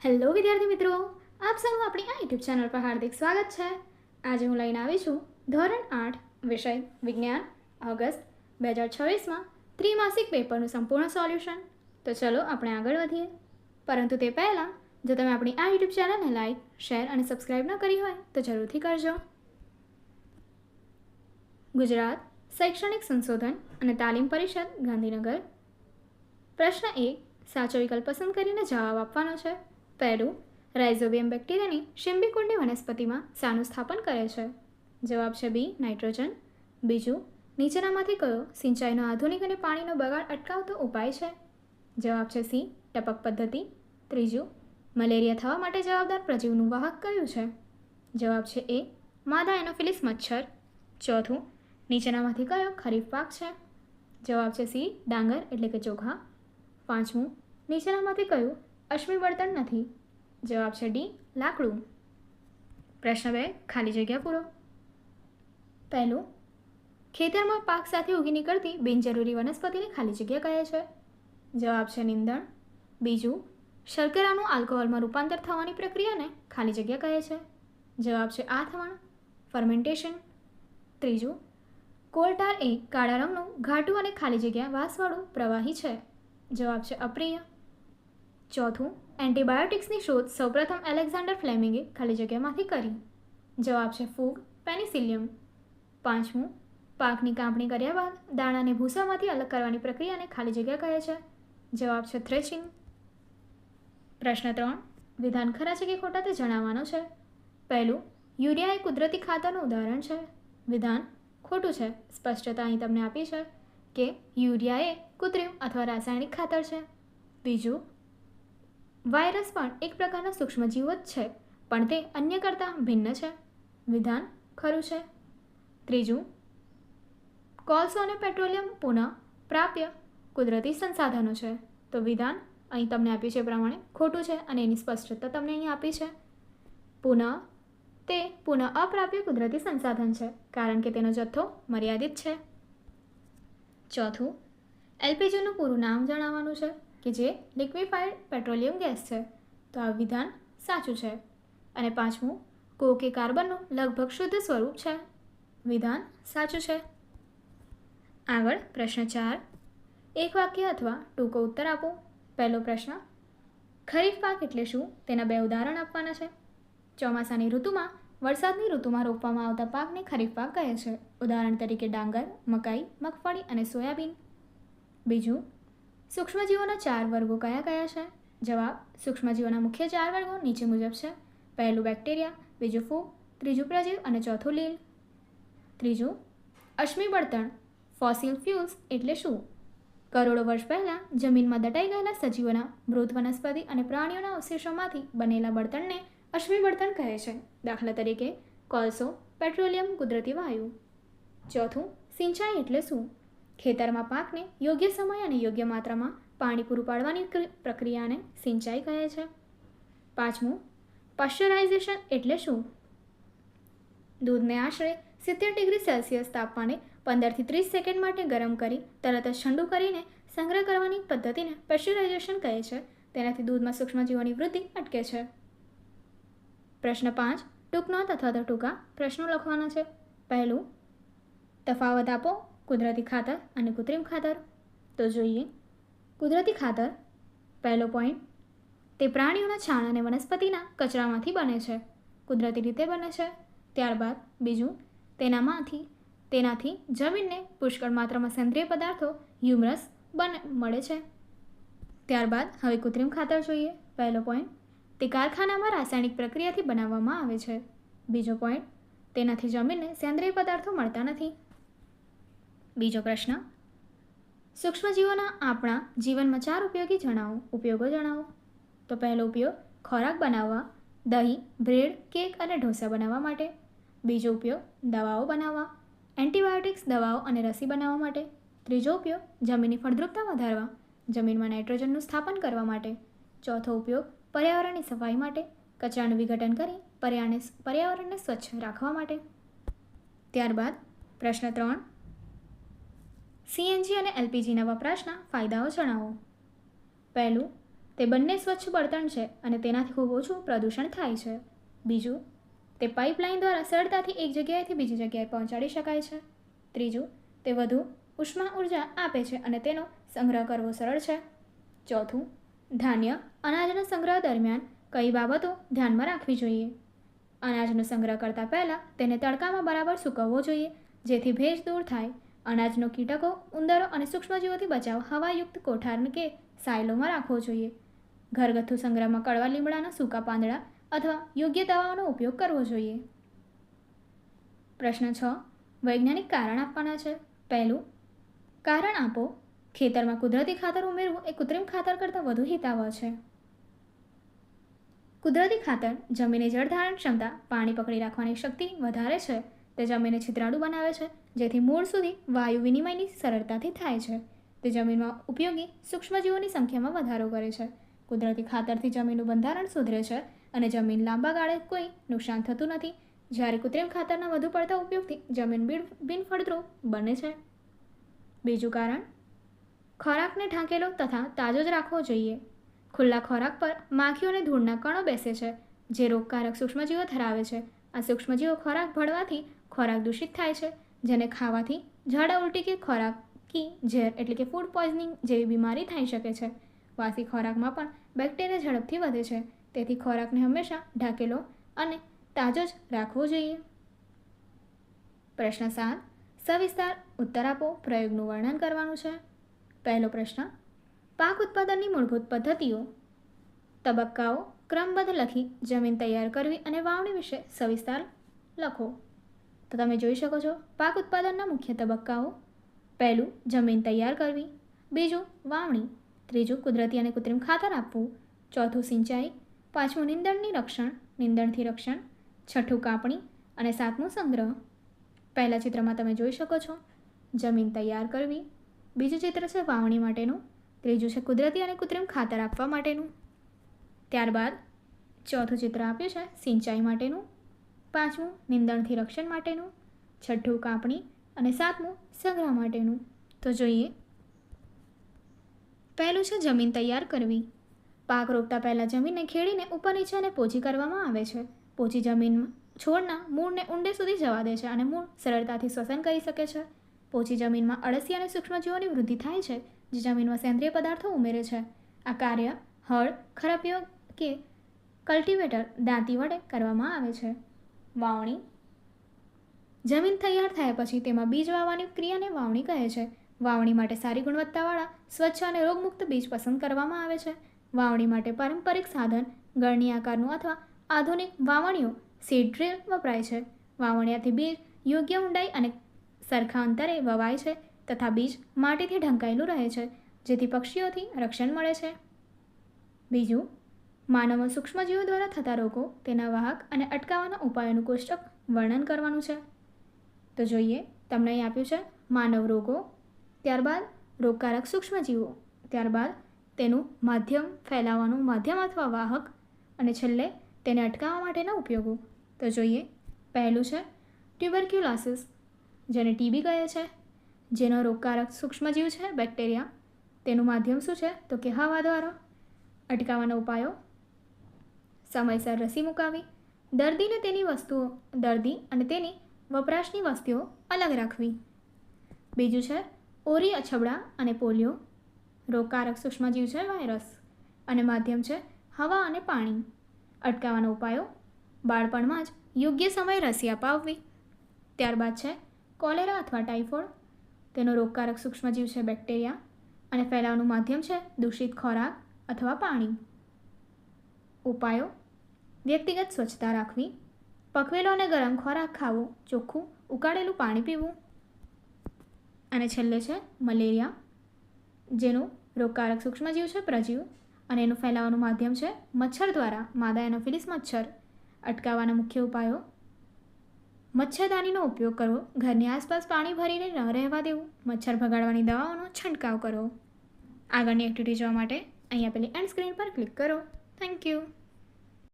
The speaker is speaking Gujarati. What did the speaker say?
હેલો વિદ્યાર્થી મિત્રો, આપ સૌનું આપણી આ યુટ્યુબ ચેનલ પર હાર્દિક સ્વાગત છે. આજે હું લઈને આવી છું ધોરણ 8 વિષય વિજ્ઞાન ઓગસ્ટ 2026માં ત્રિમાસિક પેપરનું સંપૂર્ણ સોલ્યુશન. તો ચલો આપણે આગળ વધીએ. પરંતુ તે પહેલાં જો તમે આપણી આ યુટ્યુબ ચેનલને લાઈક, શેર અને સબસ્ક્રાઈબ ન કરી હોય તો જરૂરથી કરજો. ગુજરાત શૈક્ષણિક સંશોધન અને તાલીમ પરિષદ ગાંધીનગર. પ્રશ્ન 1 સાચો વિકલ્પ પસંદ કરીને જવાબ આપવાનો છે. પહેલું, રાઇઝોબિયમ બેક્ટેરિયાની શિંબીકુંડી વનસ્પતિમાં શાનું સ્થાપન કરે છે? જવાબ છે બી, નાઇટ્રોજન. બીજું, નીચેનામાંથી કયો સિંચાઈનો આધુનિક અને પાણીનો બગાડ અટકાવતો ઉપાય છે? જવાબ છે સી, ટપક પદ્ધતિ. ત્રીજું, મલેરિયા થવા માટે જવાબદાર પ્રજીવનું વાહક કયું છે? જવાબ છે એ, માદા એનોફિલિસ મચ્છર. ચોથું, નીચેનામાંથી કયો ખરીફ પાક છે? જવાબ છે સી, ડાંગર એટલે કે ચોખા. પાંચમું, નીચેનામાંથી કયું અશ્મિ બળતણ નથી? જવાબ છે ડી, લાકડું. પ્રશ્ન 2 ખાલી જગ્યા પૂરો. પહેલું, ખેતરમાં પાક સાથે ઉગી નીકળતી બિનજરૂરી વનસ્પતિને ખાલી જગ્યા કહે છે. જવાબ છે નીંદણ. બીજું, શર્કરાનું આલ્કોહોલમાં રૂપાંતર થવાની પ્રક્રિયાને ખાલી જગ્યા કહે છે. જવાબ છે આથમણ, ફર્મેન્ટેશન. ત્રીજું, કોલટાર એ કાળા રંગનું ઘાટું અને ખાલી જગ્યા વાસવાળું પ્રવાહી છે. જવાબ છે અપ્રિય. ચોથું, એન્ટીબાયોટિક્સની શોધ સૌપ્રથમ એલેક્ઝાન્ડર ફ્લેમિંગે ખાલી જગ્યામાંથી કરી. જવાબ છે ફૂગ, પેનિસિલિયમ. પાંચમું, પાકની કાપણી કર્યા બાદ દાણાને ભૂસામાંથી અલગ કરવાની પ્રક્રિયાને ખાલી જગ્યા કહે છે. જવાબ છે થ્રેશિંગ. પ્રશ્ન 3 વિધાન ખરા છે કે ખોટા તે જણાવવાનું છે. પહેલું, યુરિયા એ કુદરતી ખાતરનું ઉદાહરણ છે. વિધાન ખોટું છે. સ્પષ્ટતા અહીં તમને આપી છે કે યુરિયા એ કૃત્રિમ અથવા રાસાયણિક ખાતર છે. બીજું, વાયરસ પણ એક પ્રકારના સૂક્ષ્મજીવો જ છે, પણ તે અન્ય કરતાં ભિન્ન છે. વિધાન ખરું છે. ત્રીજું, કોલસો અને પેટ્રોલિયમ પુનઃ પ્રાપ્ય કુદરતી સંસાધનો છે. તો વિધાન અહીં તમને આપ્યું છે પ્રમાણે ખોટું છે અને એની સ્પષ્ટતા તમને અહીં આપી છે. તે પુનઃ અપ્રાપ્ય કુદરતી સંસાધન છે કારણ કે તેનો જથ્થો મર્યાદિત છે. ચોથું, એલપીજીનું પૂરું નામ જણાવવાનું છે કે જે લિક્વિફાઈડ પેટ્રોલિયમ ગેસ છે. તો આ વિધાન સાચું છે. અને પાંચમું, કોક એ કાર્બનનું લગભગ શુદ્ધ સ્વરૂપ છે. વિધાન સાચું છે. આગળ પ્રશ્ન 4 એક વાક્ય અથવા ટૂંકો ઉત્તર આપો. પહેલો પ્રશ્ન, ખરીફ પાક એટલે શું? તેના 2 ઉદાહરણ આપવાના છે. ચોમાસાની ઋતુમાં વરસાદની ઋતુમાં રોપવામાં આવતા પાકને ખરીફ પાક કહે છે. ઉદાહરણ તરીકે ડાંગર, મકાઈ, મગફળી અને સોયાબીન. બીજું, સૂક્ષ્મજીવોના 4 વર્ગો કયા કયા છે? જવાબ, સૂક્ષ્મજીવોના મુખ્ય 4 વર્ગો નીચે મુજબ છે. પહેલું બેક્ટેરિયા, બીજું ફૂગ, ત્રીજું પ્રજીવ અને ચોથું લીલ. ત્રીજું, અશ્મિ બળતણ ફોસિલ ફ્યુલ્સ એટલે શું? કરોડો વર્ષ પહેલાં જમીનમાં દટાઈ ગયેલા સજીવોના મૃત વનસ્પતિ અને પ્રાણીઓના અવશેષોમાંથી બનેલા બળતણને અશ્મિ બળતણ કહે છે. દાખલા તરીકે કોલસો, પેટ્રોલિયમ, કુદરતી વાયુ. ચોથું, સિંચાઈ એટલે શું? ખેતરમાં પાકને યોગ્ય સમય અને યોગ્ય માત્રામાં પાણી પૂરું પાડવાની પ્રક્રિયાને સિંચાઈ કહે છે. પાંચમું, પાશ્ચરાઇઝેશન એટલે શું? દૂધને આશરે 70 ડિગ્રી સેલ્સિયસ તાપમાને 15 થી 30 સેકન્ડ માટે ગરમ કરી તરત જ ઠંડુ કરીને સંગ્રહ કરવાની પદ્ધતિને પાશ્ચરાઇઝેશન કહે છે. તેનાથી દૂધમાં સૂક્ષ્મજીવોની વૃદ્ધિ અટકે છે. પ્રશ્ન 5 ટૂંક નોંધ અથવા તો ટૂંકા પ્રશ્નો લખવાના છે. પહેલું, તફાવત આપો કુદરતી ખાતર અને કૃત્રિમ ખાતર. તો જોઈએ. કુદરતી ખાતર. પહેલો પોઈન્ટ, તે પ્રાણીઓના છાણ અને વનસ્પતિના કચરામાંથી બને છે. કુદરતી રીતે બને છે. ત્યારબાદ બીજું, તેનાથી જમીનને પુષ્કળ માત્રામાં સેન્દ્રિય પદાર્થો હ્યુમરસ મળે છે. ત્યારબાદ હવે કૃત્રિમ ખાતર જોઈએ. પહેલો પોઈન્ટ, તે કારખાનામાં રાસાયણિક પ્રક્રિયાથી બનાવવામાં આવે છે. બીજો પોઈન્ટ, તેનાથી જમીનને સેન્દ્રિય પદાર્થો મળતા નથી. બીજો પ્રશ્ન, સૂક્ષ્મજીવોના આપણા જીવનમાં 4 ઉપયોગો જણાવો. તો પહેલો ઉપયોગ ખોરાક બનાવવા, દહીં, બ્રેડ, કેક અને ઢોસા બનાવવા માટે. બીજો ઉપયોગ દવાઓ બનાવવા, એન્ટીબાયોટિક્સ દવાઓ અને રસી બનાવવા માટે. ત્રીજો ઉપયોગ જમીનની ફળદ્રુપતા વધારવા, જમીનમાં નાઇટ્રોજનનું સ્થાપન કરવા માટે. ચોથો ઉપયોગ પર્યાવરણની સફાઈ માટે, કચરાનું વિઘટન કરી પર્યાવરણને સ્વચ્છ રાખવા માટે. ત્યારબાદ પ્રશ્ન 3 સીએનજી અને એલપીજીના વપરાશના ફાયદાઓ જણાવો. પહેલું, તે બંને સ્વચ્છ બળતણ છે અને તેનાથી ખૂબ ઓછું પ્રદૂષણ થાય છે. બીજું, તે પાઇપલાઇન દ્વારા સરળતાથી એક જગ્યાએથી બીજી જગ્યાએ પહોંચાડી શકાય છે. ત્રીજું, તે વધુ ઉષ્મા ઉર્જા આપે છે અને તેનો સંગ્રહ કરવો સરળ છે. ચોથું, ધાન્ય અનાજના સંગ્રહ દરમિયાન કઈ બાબતો ધ્યાનમાં રાખવી જોઈએ? અનાજનો સંગ્રહ કરતાં પહેલાં તેને તડકામાં બરાબર સૂકવવો જોઈએ, જેથી ભેજ દૂર થાય. અનાજનો કીટકો, ઉંદરો અને સૂક્ષ્મજીવોથી બચાવ હવાયુક્ત કોઠાર કે સાયલોમાં રાખવો જોઈએ. ઘરગથ્થુ સંગ્રહમાં કડવા લીમડાના સૂકા પાંદડા અથવા યોગ્ય દવાઓનો ઉપયોગ કરવો જોઈએ. પ્રશ્ન 6. વૈજ્ઞાનિક કારણ આપવાના છે. પહેલું, કારણ આપો. ખેતરમાં કુદરતી ખાતર ઉમેરવું એ કૃત્રિમ ખાતર કરતાં વધુ હિતાવહ છે. કુદરતી ખાતર જમીનની જળધારણ ક્ષમતા, પાણી પકડી રાખવાની શક્તિ વધારે છે. તે જમીનને છિદ્રાળુ બનાવે છે, જેથી મૂળ સુધી વાયુ વિનિમયની સરળતાથી થાય છે. તે જમીનમાં ઉપયોગી સૂક્ષ્મજીવોની સંખ્યામાં વધારો કરે છે. કુદરતી ખાતરથી જમીનનું બંધારણ સુધરે છે અને જમીન લાંબા ગાળે કોઈ નુકસાન થતું નથી, જ્યારે કૃત્રિમ ખાતરના વધુ પડતા ઉપયોગથી જમીન બિનફળદ્રુપ બને છે. બીજું કારણ, ખોરાકને ઢાંકેલો તથા તાજો જ રાખવો જોઈએ. ખુલ્લા ખોરાક પર માખીઓ અને ધૂળના કણો બેસે છે, જે રોગકારક સૂક્ષ્મજીવો ધરાવે છે. આ સૂક્ષ્મજીવો ખોરાક ભળવાથી ખોરાક દૂષિત થાય છે, જેને ખાવાથી ઝાડા ઉલટી કે ખોરાકી ઝેર એટલે કે ફૂડ પોઈઝનિંગ જેવી બીમારી થઈ શકે છે. વાસી ખોરાકમાં પણ બેક્ટેરિયા ઝડપથી વધે છે, તેથી ખોરાકને હંમેશા ઢાંકેલો અને તાજો જ રાખવો જોઈએ. પ્રશ્ન 7. સવિસ્તાર ઉત્તર આપો. પ્રયોગનું વર્ણન કરવાનું છે. પહેલો પ્રશ્ન, પાક ઉત્પાદનની મૂળભૂત પદ્ધતિઓ, તબક્કાઓ ક્રમબદ્ધ લખી જમીન તૈયાર કરવી અને વાવણી વિશે સવિસ્તાર લખો. તો તમે જોઈ શકો છો પાક ઉત્પાદનના મુખ્ય તબક્કાઓ. પહેલું, જમીન તૈયાર કરવી. બીજું, વાવણી. ત્રીજું, કુદરતી અને કૃત્રિમ ખાતર આપવું. ચોથું, સિંચાઈ. પાંચમું, નિંદણથી રક્ષણ. છઠ્ઠું, કાપણી. અને સાતમું, સંગ્રહ. પહેલા ચિત્રમાં તમે જોઈ શકો છો જમીન તૈયાર કરવી. બીજું ચિત્ર છે વાવણી માટેનું. ત્રીજું છે કુદરતી અને કૃત્રિમ ખાતર આપવા માટેનું. ત્યારબાદ ચોથું ચિત્ર આપ્યું છે સિંચાઈ માટેનું. પાંચમું, નિંદણથી રક્ષણ માટેનું. છઠ્ઠું, કાપણી. અને સાતમું, સંગ્રહ માટેનું. તો જોઈએ. પહેલું છે જમીન તૈયાર કરવી. પાક રોપતા પહેલાં જમીનને ખેડીને ઉપર નીચે અને પોચી કરવામાં આવે છે. પોચી જમીન છોડના મૂળને ઊંડે સુધી જવા દે છે અને મૂળ સરળતાથી શ્વસન કરી શકે છે. પોચી જમીનમાં અળસિયા અને સૂક્ષ્મજીવોની વૃદ્ધિ થાય છે, જે જમીનમાં સેન્દ્રિય પદાર્થો ઉમેરે છે. આ કાર્ય હળ, ખરપિયો કે કલ્ટિવેટર દાંતી વડે કરવામાં આવે છે. વાવણી. જમીન તૈયાર થયા પછી તેમાં બીજ વાવવાની ક્રિયાને વાવણી કહે છે. વાવણી માટે સારી ગુણવત્તાવાળા, સ્વચ્છ અને રોગમુક્ત બીજ પસંદ કરવામાં આવે છે. વાવણી માટે પારંપરિક સાધન ગળણી આકારનું અથવા આધુનિક વાવણીઓ સીડ ડ્રીલ વપરાય છે. વાવણીયાથી બીજ યોગ્ય ઊંડાઈ અને સરખા અંતરે વવાય છે તથા બીજ માટીથી ઢંકાયેલું રહે છે, જેથી પક્ષીઓથી રક્ષણ મળે છે. બીજું, માનવ સૂક્ષ્મજીવો દ્વારા થતા રોગો, તેના વાહક અને અટકાવવાના ઉપાયોનું કોષ્ટક વર્ણન કરવાનું છે. તો જોઈએ. તમને અહીં આપ્યું છે માનવ રોગો, ત્યારબાદ રોગકારક સૂક્ષ્મજીવો, ત્યારબાદ તેનું માધ્યમ, ફેલાવાનું માધ્યમ અથવા વાહક, અને છેલ્લે તેને અટકાવવા માટેના ઉપયોગો. તો જોઈએ. પહેલું છે ટ્યુબરક્યુલોસિસ, જેને ટીબી કહે છે, જેનો રોગકારક સૂક્ષ્મજીવ છે બેક્ટેરિયા. તેનું માધ્યમ શું છે? તો કે હવા દ્વારા. અટકાવવાના ઉપાયો: સમયસર રસી મુકાવી. દર્દી અને તેની વપરાશની વસ્તુઓ અલગ રાખવી. બીજું છે ઓરી અછબડા અને પોલિયો. રોગકારક સૂક્ષ્મજીવ છે વાયરસ અને માધ્યમ છે હવા અને પાણી. અટકાવવાના ઉપાયો: બાળપણમાં જ યોગ્ય સમયે રસી અપાવવી. ત્યારબાદ છે કોલેરા અથવા ટાઇફોઇડ. તેનો રોગકારક સૂક્ષ્મજીવ છે બેક્ટેરિયા અને ફેલાવાનું માધ્યમ છે દૂષિત ખોરાક અથવા પાણી. ઉપાયો: વ્યક્તિગત સ્વચ્છતા રાખવી. પકવેલો અને ગરમ ખોરાક ખાવો. ચોખ્ખું ઉકાળેલું પાણી પીવું. અને છેલ્લે છે મલેરિયા, જેનું રોગકારક સૂક્ષ્મજીવ છે પ્રજીવ અને એનું ફેલાવાનું માધ્યમ છે મચ્છર દ્વારા, માદા એનોફિલિસ મચ્છર. અટકાવવાના મુખ્ય ઉપાયો: મચ્છરદાનીનો ઉપયોગ કરવો. ઘરની આસપાસ પાણી ભરીને ન રહેવા દેવું. મચ્છર ભગાડવાની દવાઓનો છંટકાવ કરવો. આગળની એક્ટિવિટી જોવા માટે અહીં આપેલી એન્ડ સ્ક્રીન પર ક્લિક કરો. Thank you.